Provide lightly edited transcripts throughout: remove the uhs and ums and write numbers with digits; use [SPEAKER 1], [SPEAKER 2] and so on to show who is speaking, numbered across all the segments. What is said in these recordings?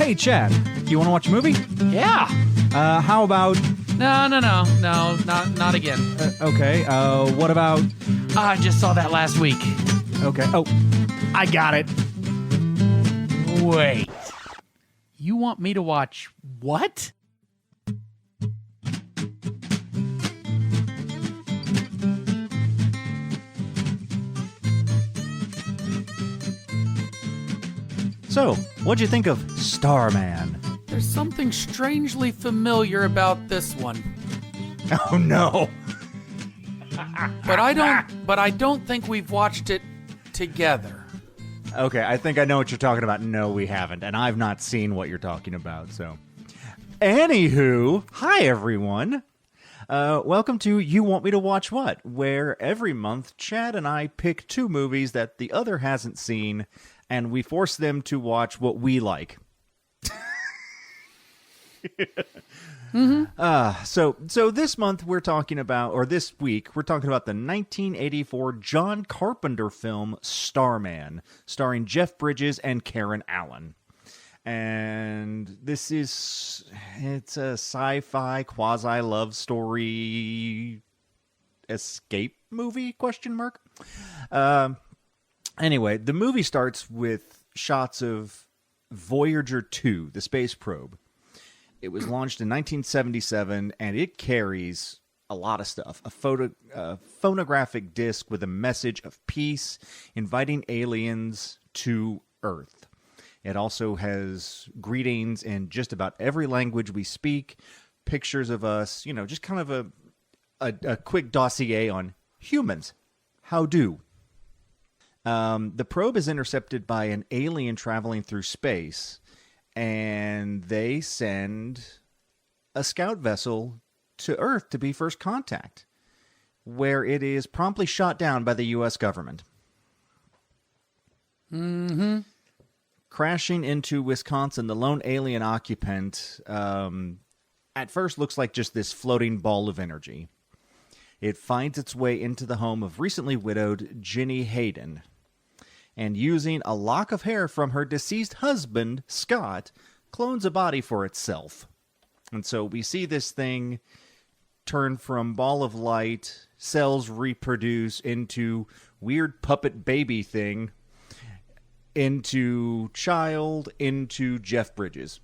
[SPEAKER 1] Hey, Chad, you want to watch a movie?
[SPEAKER 2] Yeah.
[SPEAKER 1] How about...
[SPEAKER 2] No, not again.
[SPEAKER 1] Okay, what about...
[SPEAKER 2] I just saw that last week.
[SPEAKER 1] Okay, oh, I got it.
[SPEAKER 2] Wait. You want me to watch what?
[SPEAKER 1] So, what'd you think of Starman?
[SPEAKER 2] There's something strangely familiar about this one.
[SPEAKER 1] Oh, no.
[SPEAKER 2] But I don't think we've watched it together.
[SPEAKER 1] Okay, I think I know what you're talking about. No, we haven't, and I've not seen what you're talking about, so... Anywho, hi, everyone. Welcome to You Want Me to Watch What, where every month Chad and I pick two movies that the other hasn't seen, and we force them to watch what we like. So this month we're talking about, or this week, we're talking about the 1984 John Carpenter film Starman, starring Jeff Bridges and Karen Allen. And it's a sci-fi quasi-love story escape movie, ? Anyway, the movie starts with shots of Voyager 2, the space probe. It was launched in 1977, and it carries a lot of stuff. A phonographic disc with a message of peace, inviting aliens to Earth. It also has greetings in just about every language we speak, pictures of us, just kind of a quick dossier on humans. How do? The probe is intercepted by an alien traveling through space, and they send a scout vessel to Earth to be first contact, where it is promptly shot down by the U.S. government.
[SPEAKER 2] Mm-hmm.
[SPEAKER 1] Crashing into Wisconsin, the lone alien occupant at first looks like just this floating ball of energy. It finds its way into the home of recently widowed Jenny Hayden, and using a lock of hair from her deceased husband, Scott, clones a body for itself. And so we see this thing turn from ball of light, cells reproduce into weird puppet baby thing, into child, into Jeff Bridges.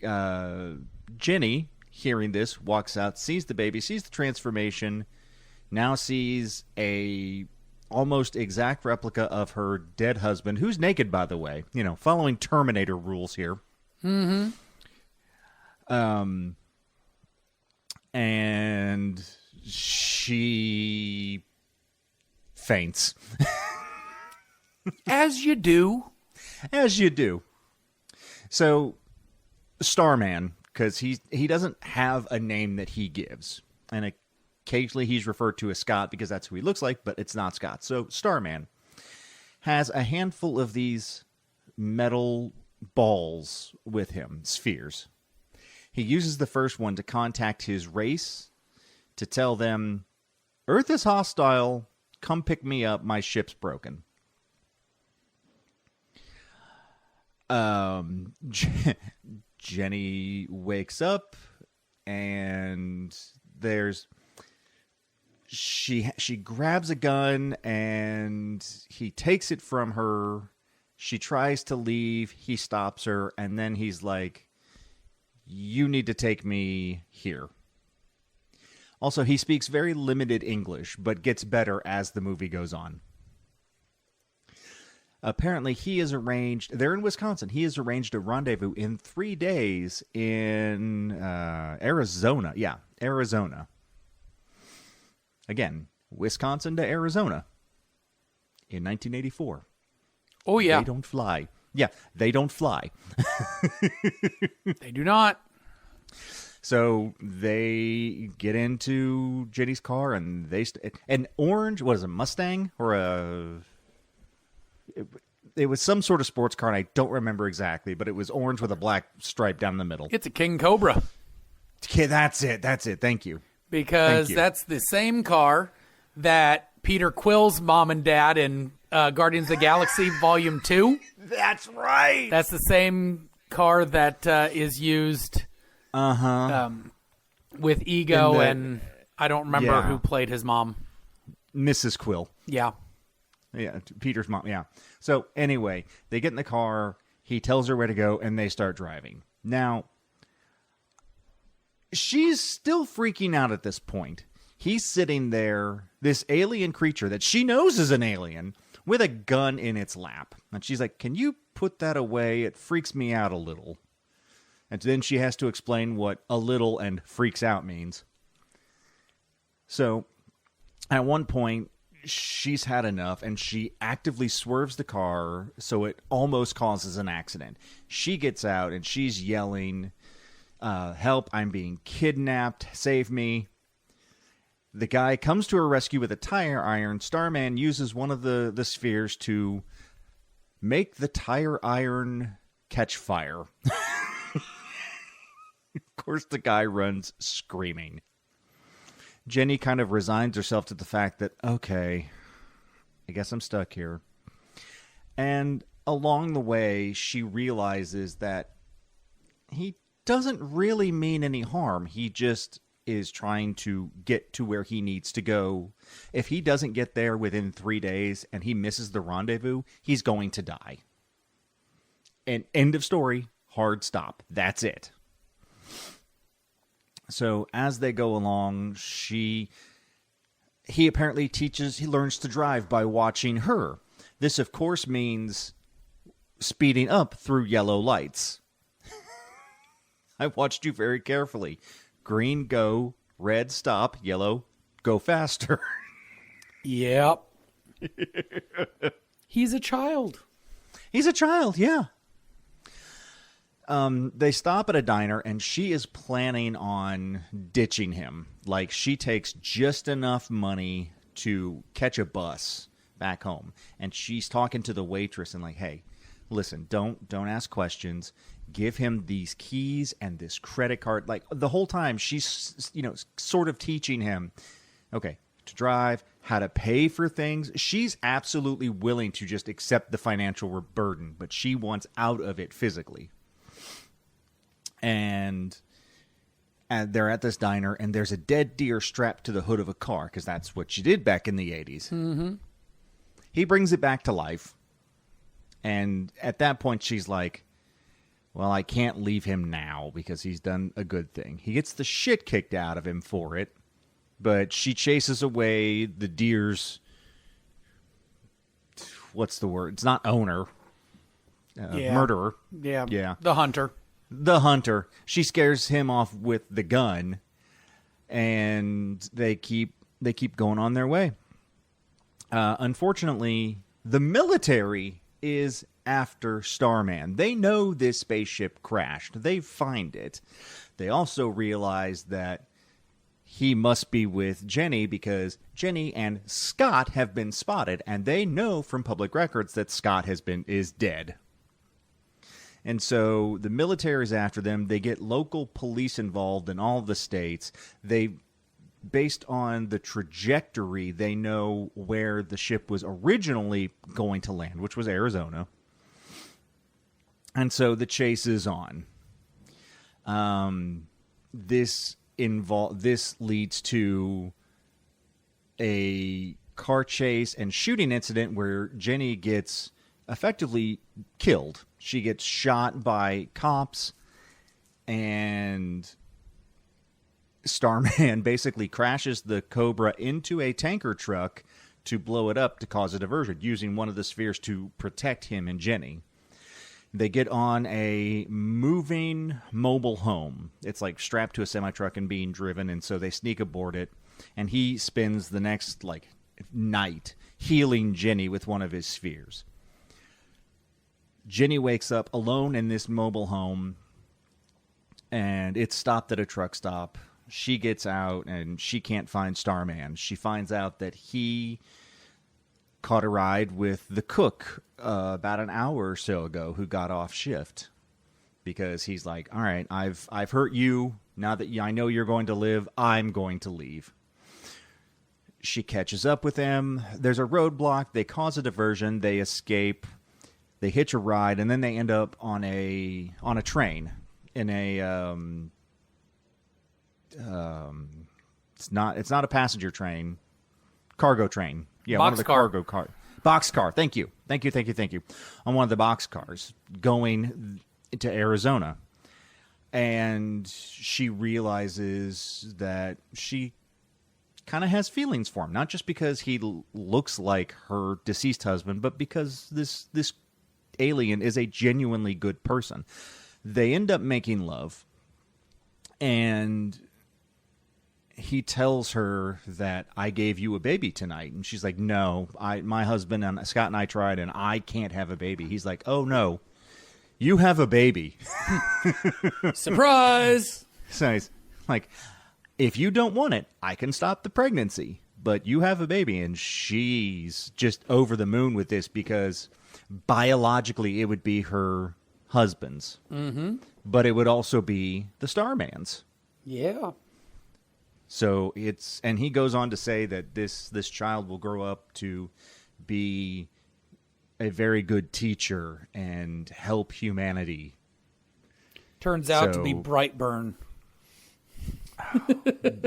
[SPEAKER 1] Jenny, hearing this, walks out, sees the baby, sees the transformation, now sees a almost exact replica of her dead husband, who's naked, by the way, following Terminator rules here.
[SPEAKER 2] Mm-hmm.
[SPEAKER 1] And she faints.
[SPEAKER 2] As you do.
[SPEAKER 1] As you do. So, Starman, because he doesn't have a name that he gives. And occasionally he's referred to as Scott because that's who he looks like, but it's not Scott. So, Starman has a handful of these metal balls with him, spheres. He uses the first one to contact his race to tell them, Earth is hostile, come pick me up, my ship's broken. Jenny wakes up, and she grabs a gun, and he takes it from her. She tries to leave, he stops her, and then he's like, you need to take me here. Also, he speaks very limited English, but gets better as the movie goes on. Apparently, they're in Wisconsin, he has arranged a rendezvous in 3 days in Arizona. Yeah, Arizona. Again, Wisconsin to Arizona in 1984.
[SPEAKER 2] Oh, yeah.
[SPEAKER 1] They don't fly. Yeah, they don't fly.
[SPEAKER 2] They do not.
[SPEAKER 1] So they get into Jenny's car, and an orange, what is it, Mustang? Or it was some sort of sports car, and I don't remember exactly, but it was orange with a black stripe down the middle.
[SPEAKER 2] It's a King Cobra.
[SPEAKER 1] Okay, that's it. Thank you.
[SPEAKER 2] Because that's the same car that Peter Quill's mom and dad in Guardians of the Galaxy Volume 2
[SPEAKER 1] That's right.
[SPEAKER 2] That's the same car that is used with Ego, and I don't remember who played his mom.
[SPEAKER 1] Mrs. Quill.
[SPEAKER 2] Yeah.
[SPEAKER 1] Yeah, Peter's mom, yeah. So anyway, they get in the car, he tells her where to go, and they start driving. Now, she's still freaking out at this point. He's sitting there, this alien creature that she knows is an alien, with a gun in its lap. And she's like, can you put that away? It freaks me out a little. And then she has to explain what a little and freaks out means. So, at one point, she's had enough, and she actively swerves the car so it almost causes an accident. She gets out, and she's yelling, help, I'm being kidnapped, save me. The guy comes to her rescue with a tire iron. Starman uses one of the spheres to make the tire iron catch fire. Of course, the guy runs screaming. Jenny kind of resigns herself to the fact that, okay, I guess I'm stuck here. And along the way, she realizes that he doesn't really mean any harm. He just is trying to get to where he needs to go. If he doesn't get there within 3 days and he misses the rendezvous, he's going to die. And end of story, hard stop. That's it. So as they go along, he apparently he learns to drive by watching her. This, of course, means speeding up through yellow lights. I watched you very carefully. Green, go. Red, stop. Yellow, go faster.
[SPEAKER 2] Yep. He's a child.
[SPEAKER 1] He's a child, yeah. They stop at a diner, and she is planning on ditching him. Like, she takes just enough money to catch a bus back home. And she's talking to the waitress and like, hey, listen, don't ask questions. Give him these keys and this credit card. Like, the whole time, she's, sort of teaching him, okay, to drive, how to pay for things. She's absolutely willing to just accept the financial burden, but she wants out of it physically. And they're at this diner, and there's a dead deer strapped to the hood of a car, because that's what you did back in the 80s.
[SPEAKER 2] Mm-hmm.
[SPEAKER 1] He brings it back to life. And at that point, she's like, well, I can't leave him now because he's done a good thing. He gets the shit kicked out of him for it, but she chases away the deer's, what's the word? It's not owner. Murderer.
[SPEAKER 2] Yeah. The hunter.
[SPEAKER 1] The hunter. She scares him off with the gun, and they keep going on their way. Unfortunately, the military is after Starman. They know this spaceship crashed. They find it. They also realize that he must be with Jenny because Jenny and Scott have been spotted, and they know from public records that Scott is dead. And so the military is after them. They get local police involved in all the states. Based on the trajectory, they know where the ship was originally going to land, which was Arizona. And so the chase is on. This leads to a car chase and shooting incident where Jenny gets effectively killed. She gets shot by cops, and Starman basically crashes the Cobra into a tanker truck to blow it up to cause a diversion, using one of the spheres to protect him and Jenny. They get on a moving mobile home. It's like strapped to a semi-truck and being driven, and so they sneak aboard it, and he spends the next night healing Jenny with one of his spheres. Jenny wakes up alone in this mobile home, and it's stopped at a truck stop. She gets out, and she can't find Starman. She finds out that he caught a ride with the cook about an hour or so ago who got off shift, because he's like, all right, I've hurt you. Now that I know you're going to live, I'm going to leave. She catches up with him. There's a roadblock. They cause a diversion. They escape. They hitch a ride, and then they end up on a train in a it's not a passenger train, cargo train. Yeah, one of the cargo car. Boxcar. Thank you. On one of the boxcars going to Arizona. And she realizes that she kind of has feelings for him, not just because he looks like her deceased husband, but because this alien is a genuinely good person. They end up making love, and he tells her that I gave you a baby tonight. And she's like, no, my husband and Scott and I tried, and I can't have a baby. He's like, oh, no, you have a baby.
[SPEAKER 2] Surprise!
[SPEAKER 1] So he's like, if you don't want it, I can stop the pregnancy, but you have a baby. And she's just over the moon with this because biologically it would be her husband's, but it would also be the Starman's.
[SPEAKER 2] Yeah.
[SPEAKER 1] So and he goes on to say that this child will grow up to be a very good teacher and help humanity.
[SPEAKER 2] Turns out to be Brightburn.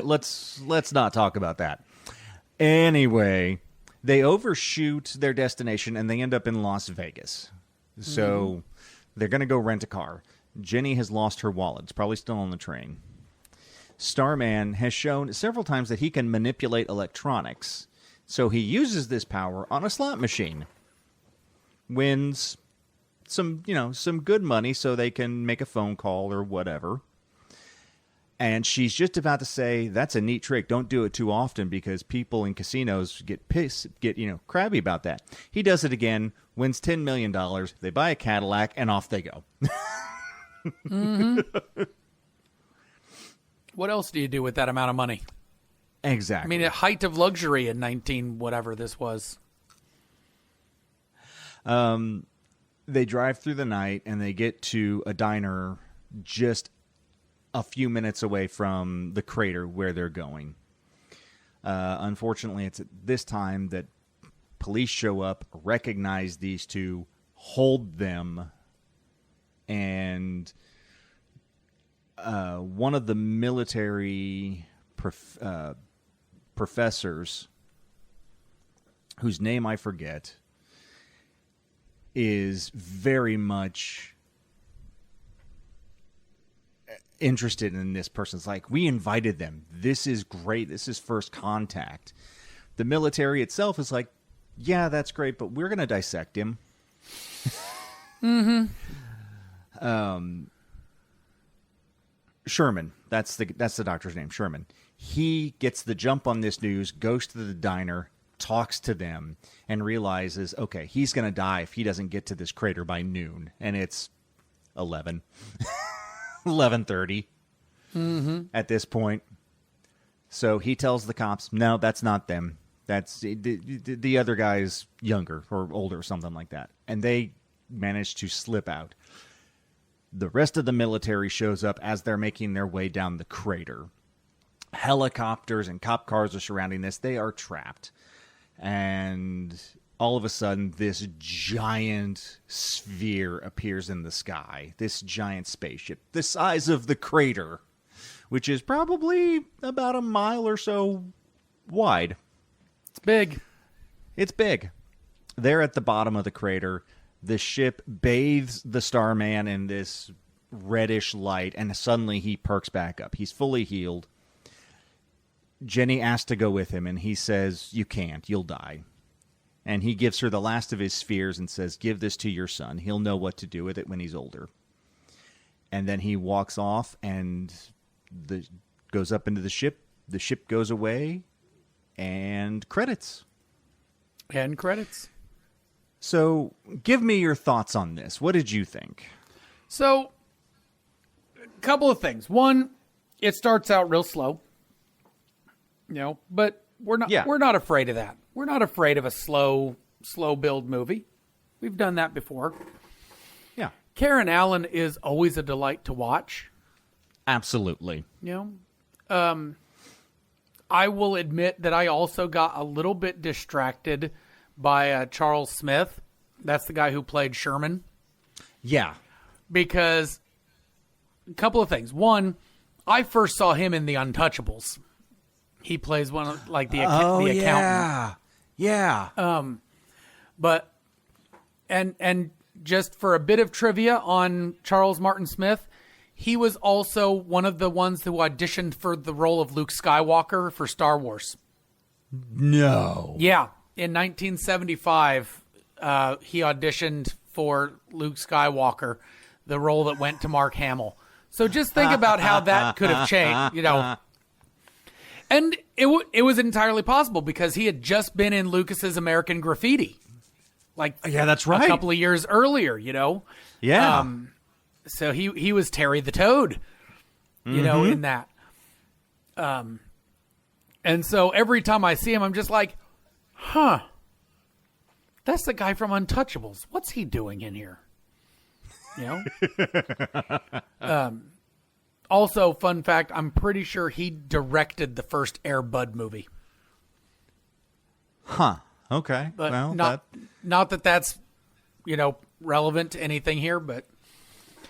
[SPEAKER 1] Let's not talk about that. Anyway, they overshoot their destination and they end up in Las Vegas. So they're going to go rent a car. Jenny has lost her wallet. It's probably still on the train. Starman has shown several times that he can manipulate electronics, so he uses this power on a slot machine. Wins some good money so they can make a phone call or whatever. And she's just about to say, that's a neat trick. Don't do it too often because people in casinos get crabby about that. He does it again, wins $10 million. They buy a Cadillac, and off they go.
[SPEAKER 2] What else do you do with that amount of money?
[SPEAKER 1] Exactly.
[SPEAKER 2] I mean, a height of luxury in 19 whatever this was.
[SPEAKER 1] They drive through the night and they get to a diner just a few minutes away from the crater where they're going. Unfortunately, it's at this time that police show up, recognize these two, hold them, and one of the military professors, whose name I forget, is very much interested in this person. It's like, we invited them. This is great. This is first contact. The military itself is like, yeah, that's great, but we're going to dissect him. Sherman, that's the doctor's name, Sherman. He gets the jump on this news, goes to the diner, talks to them, and realizes, okay, he's going to die if he doesn't get to this crater by noon. And it's 11:30 at this point. So he tells the cops, no, that's not them. That's the other guy's younger or older or something like that. And they manage to slip out. The rest of the military shows up as they're making their way down the crater. Helicopters and cop cars are surrounding this. They are trapped. And all of a sudden, this giant sphere appears in the sky. This giant spaceship, the size of the crater, which is probably about a mile or so wide.
[SPEAKER 2] It's big.
[SPEAKER 1] It's big. They're at the bottom of the crater. The ship bathes the Starman in this reddish light, and suddenly he perks back up. He's fully healed. Jenny asks to go with him, and he says, you can't. You'll die. And he gives her the last of his spheres and says, give this to your son. He'll know what to do with it when he's older. And then he walks off and goes up into the ship. The ship goes away, and credits.
[SPEAKER 2] And credits.
[SPEAKER 1] So, give me your thoughts on this. What did you think?
[SPEAKER 2] So, a couple of things. One, it starts out real slow. But we're not afraid of that. We're not afraid of a slow build movie. We've done that before.
[SPEAKER 1] Yeah.
[SPEAKER 2] Karen Allen is always a delight to watch.
[SPEAKER 1] Absolutely.
[SPEAKER 2] I will admit that I also got a little bit distracted by Charles Smith. That's the guy who played Sherman.
[SPEAKER 1] Yeah.
[SPEAKER 2] Because a couple of things. One, I first saw him in The Untouchables. He plays one of the accountant.
[SPEAKER 1] Yeah.
[SPEAKER 2] But and just for a bit of trivia on Charles Martin Smith, he was also one of the ones who auditioned for the role of Luke Skywalker for Star Wars.
[SPEAKER 1] No.
[SPEAKER 2] Yeah. In 1975, he auditioned for Luke Skywalker, the role that went to Mark Hamill. So just think about how that could have changed, you know. And it was entirely possible because he had just been in Lucas's American Graffiti. Like,
[SPEAKER 1] yeah, that's right.
[SPEAKER 2] A couple of years earlier, you know.
[SPEAKER 1] Yeah.
[SPEAKER 2] So he was Terry the Toad, you know, in that. And so every time I see him, I'm just like, huh, that's the guy from Untouchables. What's he doing in here? You know? Also, fun fact, I'm pretty sure he directed the first Air Bud movie.
[SPEAKER 1] Huh. Okay.
[SPEAKER 2] But
[SPEAKER 1] well,
[SPEAKER 2] not that that's, you know, relevant to anything here, but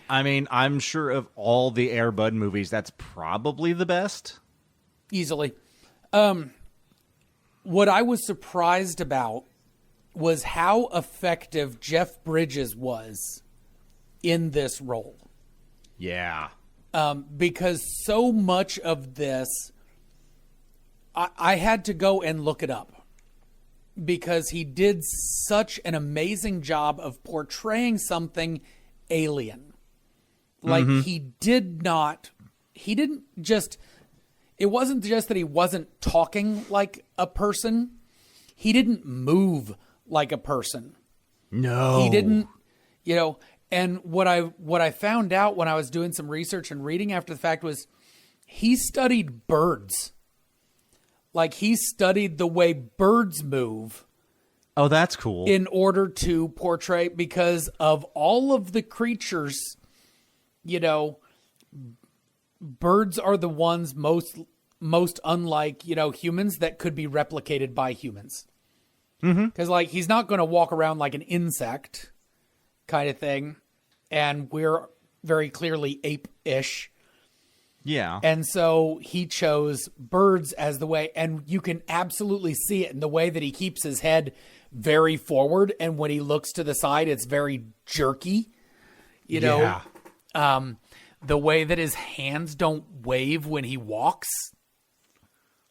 [SPEAKER 1] I mean, I'm sure of all the Air Bud movies, that's probably the best.
[SPEAKER 2] Easily. What I was surprised about was how effective Jeff Bridges was in this role.
[SPEAKER 1] Yeah.
[SPEAKER 2] Because so much of this, I had to go and look it up. Because he did such an amazing job of portraying something alien. Like, it wasn't just that he wasn't talking like a person. He didn't move like a person.
[SPEAKER 1] No.
[SPEAKER 2] He didn't, you know, and what I found out when I was doing some research and reading after the fact was he studied birds. Like, he studied the way birds move.
[SPEAKER 1] Oh, that's cool.
[SPEAKER 2] In order to portray, because of all of the creatures, you know, birds are the ones most unlike, you know, humans that could be replicated by humans. Because, like, he's not going to walk around like an insect kind of thing. And we're very clearly ape-ish.
[SPEAKER 1] Yeah.
[SPEAKER 2] And so he chose birds as the way, and you can absolutely see it in the way that he keeps his head very forward. And when he looks to the side, it's very jerky, you know, the way that his hands don't wave when he walks,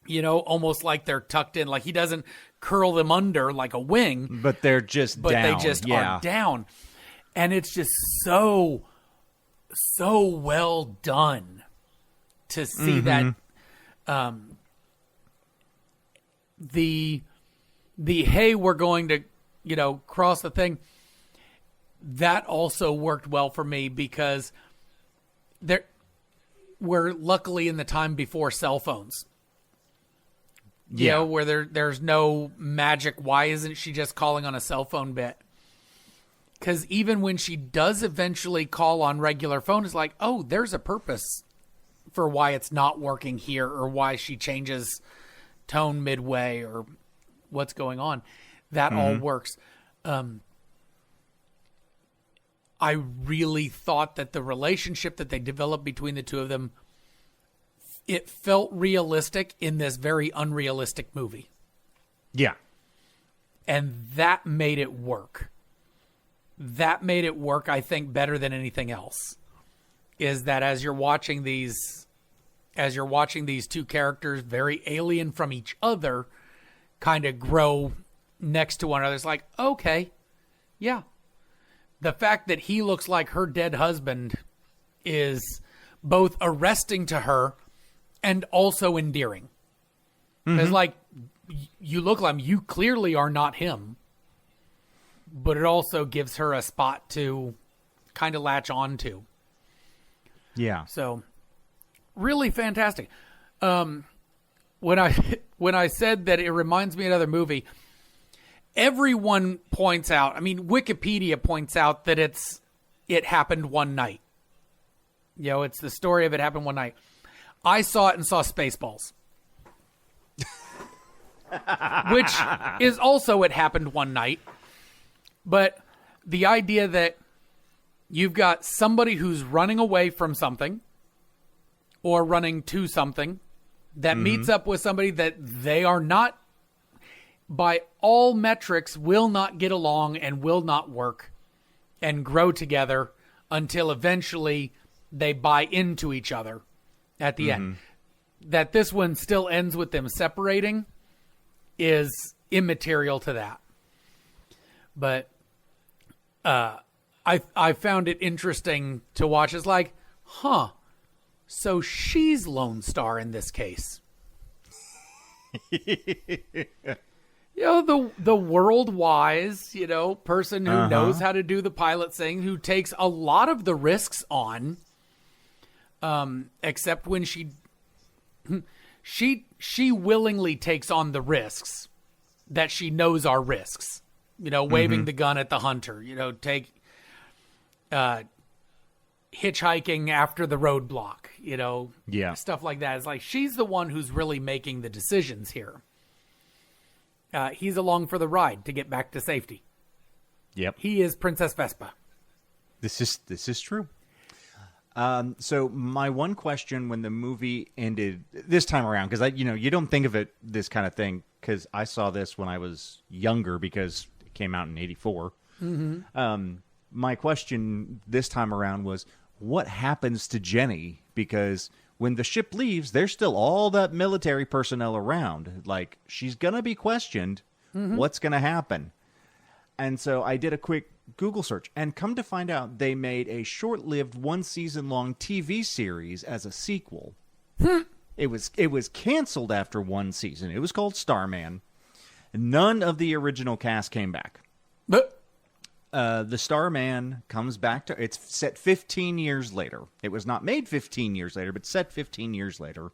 [SPEAKER 2] you know, almost like they're tucked in, like he doesn't curl them under like a wing,
[SPEAKER 1] but they're just down.
[SPEAKER 2] They just are down. And it's just so well done to see that the hey, we're going to, you know, cross the thing. That also worked well for me because we're luckily in the time before cell phones. You know, where there's no magic. Why isn't she just calling on a cell phone bit? Because even when she does eventually call on regular phone, it's like, oh, there's a purpose for why it's not working here or why she changes tone midway or what's going on. That all works. I really thought that the relationship that they developed between the two of them, it felt realistic in this very unrealistic movie.
[SPEAKER 1] Yeah.
[SPEAKER 2] And that made it work. That made it work, I think, better than anything else. Is that as you're watching these two characters, very alien from each other, kind of grow next to one another, it's like, okay, yeah. The fact that he looks like her dead husband is both arresting to her and also endearing. Because, like, you look like him, you clearly are not him. But it also gives her a spot to kind of latch on to.
[SPEAKER 1] Yeah.
[SPEAKER 2] So, really fantastic. When I said that it reminds me of another movie, everyone points out, I mean, Wikipedia points out that it happened one night. You know, it's the story of it happened one night. I saw it and saw Spaceballs. Which is also it happened one night. But the idea that you've got somebody who's running away from something or running to something that meets up with somebody that they are not, by all metrics, will not get along and will not work and grow together until eventually they buy into each other at the end. That this one still ends with them separating is immaterial to that. But I found it interesting to watch. It's like, so she's Lone Star in this case. The world wise, person who knows how to do the pilot thing, who takes a lot of the risks on, except when she willingly takes on the risks that she knows are risks. Waving the gun at the hunter, hitchhiking after the roadblock, stuff like that. It's like she's the one who's really making the decisions here. He's along for the ride to get back to safety.
[SPEAKER 1] Yep.
[SPEAKER 2] He is Princess Vespa.
[SPEAKER 1] This is true. So my one question when the movie ended this time around, because you don't think of it this kind of thing, because I saw this when I was younger because it came out in '84. My question this time around was, what happens to Jenny? Because when the ship leaves, there's still all that military personnel around. Like, she's going to be questioned. What's going to happen? And so I did a quick Google search, and come to find out, they made a short-lived 1-season-long TV series as a sequel. It was canceled after 1 season. It was called Starman. None of the original cast came back.
[SPEAKER 2] But
[SPEAKER 1] the Starman comes back to... It's set 15 years later. It was not made 15 years later, but set 15 years later.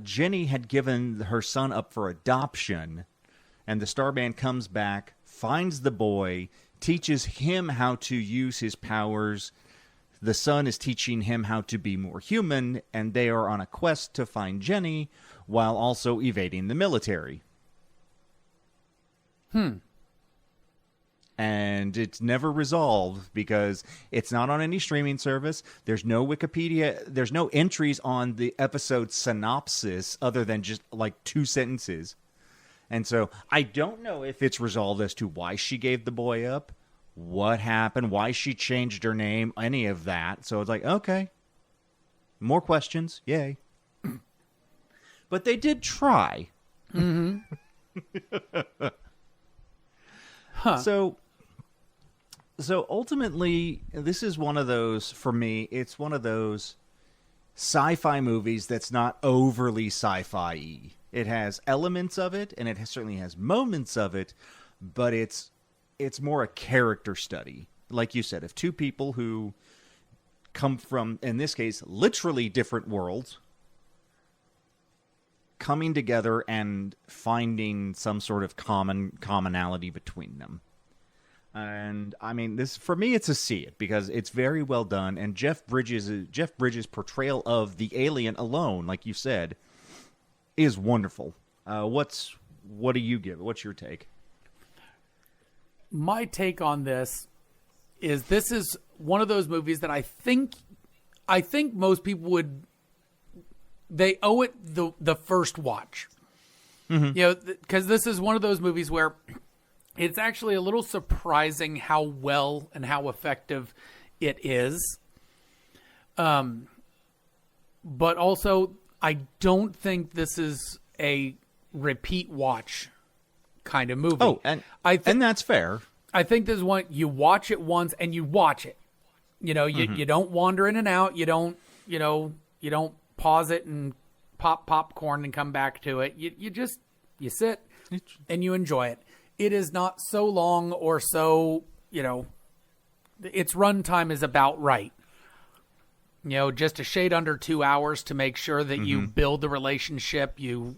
[SPEAKER 1] Jenny had given her son up for adoption, and the Starman comes back, finds the boy, teaches him how to use his powers. The son is teaching him how to be more human, and they are on a quest to find Jenny while also evading the military. And it's never resolved because it's not on any streaming service. There's no Wikipedia. There's no entries on the episode synopsis other than just like 2 sentences. And so I don't know if it's resolved as to why she gave the boy up, what happened, why she changed her name, any of that. So it's like, okay, more questions. Yay. But they did try. So ultimately, this is one of those, for me, it's one of those sci-fi movies that's not overly sci-fi-y. It has elements of it, and it certainly has moments of it, but it's more a character study. Like you said, of 2 people who come from, in this case, literally different worlds, coming together and finding some sort of commonality between them. And I mean, this, for me, it's a see it because it's very well done. And Jeff Bridges' portrayal of the alien alone, like you said, is wonderful. What do you give? What's your take?
[SPEAKER 2] My take on this is one of those movies that I think most people they owe it the first watch. Because this is one of those movies where it's actually a little surprising how well and how effective it is. But also, I don't think this is a repeat watch kind of movie.
[SPEAKER 1] Oh, and that's fair.
[SPEAKER 2] I think this is one you watch it once and you watch it. You don't wander in and out. You don't pause it and pop popcorn and come back to it. You sit and you enjoy it. It is not so long or so, its runtime is about right. Just a shade under 2 hours to make sure that you build the relationship, you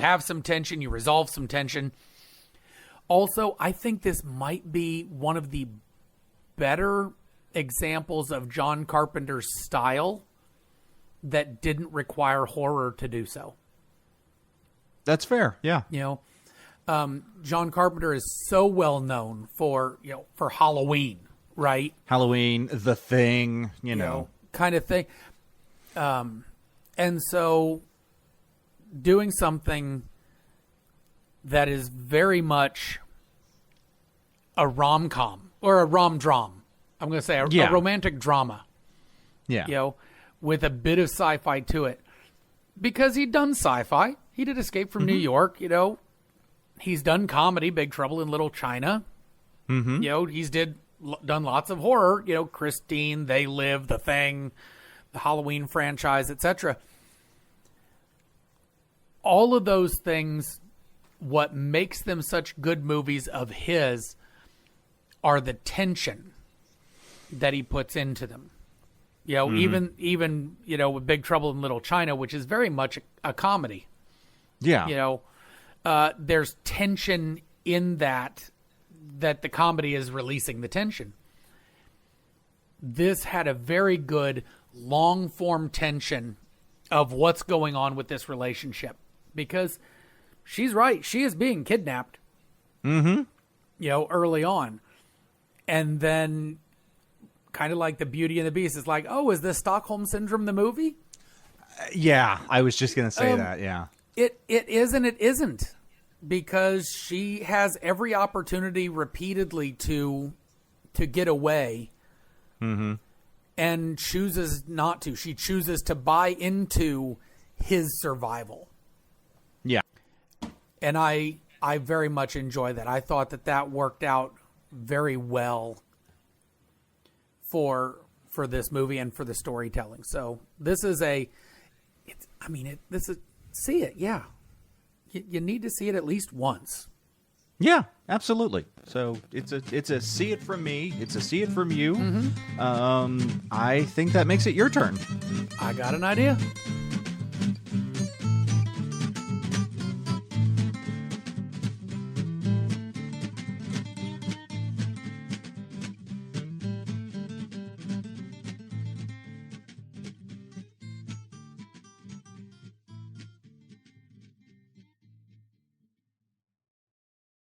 [SPEAKER 2] have some tension, you resolve some tension. Also, I think this might be one of the better examples of John Carpenter's style that didn't require horror to do so.
[SPEAKER 1] That's fair, yeah.
[SPEAKER 2] John Carpenter is so well known for Halloween, right?
[SPEAKER 1] Halloween, The Thing, you know,
[SPEAKER 2] kind of thing. And so doing something that is very much a rom-com or a rom-dram. I'm going to say a romantic drama.
[SPEAKER 1] Yeah.
[SPEAKER 2] With a bit of sci-fi to it. Because he'd done sci-fi. He did Escape from New York, He's done comedy, Big Trouble in Little China. Mm-hmm. He's done lots of horror, Christine, They Live, The Thing, the Halloween franchise, etc. All of those things, what makes them such good movies of his are the tension that he puts into them. Even with Big Trouble in Little China, which is very much a comedy.
[SPEAKER 1] Yeah.
[SPEAKER 2] There's tension in that the comedy is releasing the tension. This had a very good long form tension of what's going on with this relationship, because she's right. She is being kidnapped, early on. And then kind of like the Beauty and the Beast, it's like, oh, is this Stockholm Syndrome the movie?
[SPEAKER 1] Yeah, I was just going to say that, yeah.
[SPEAKER 2] It is and it isn't, because she has every opportunity repeatedly to get away and chooses not to. She chooses to buy into his survival.
[SPEAKER 1] Yeah.
[SPEAKER 2] And I very much enjoy that. I thought that worked out very well for this movie and for the storytelling. So this is see it. Yeah. You need to see it at least once.
[SPEAKER 1] Yeah, absolutely. So it's a see it from me. It's a see it from you. I think that makes it your turn.
[SPEAKER 2] I got an idea.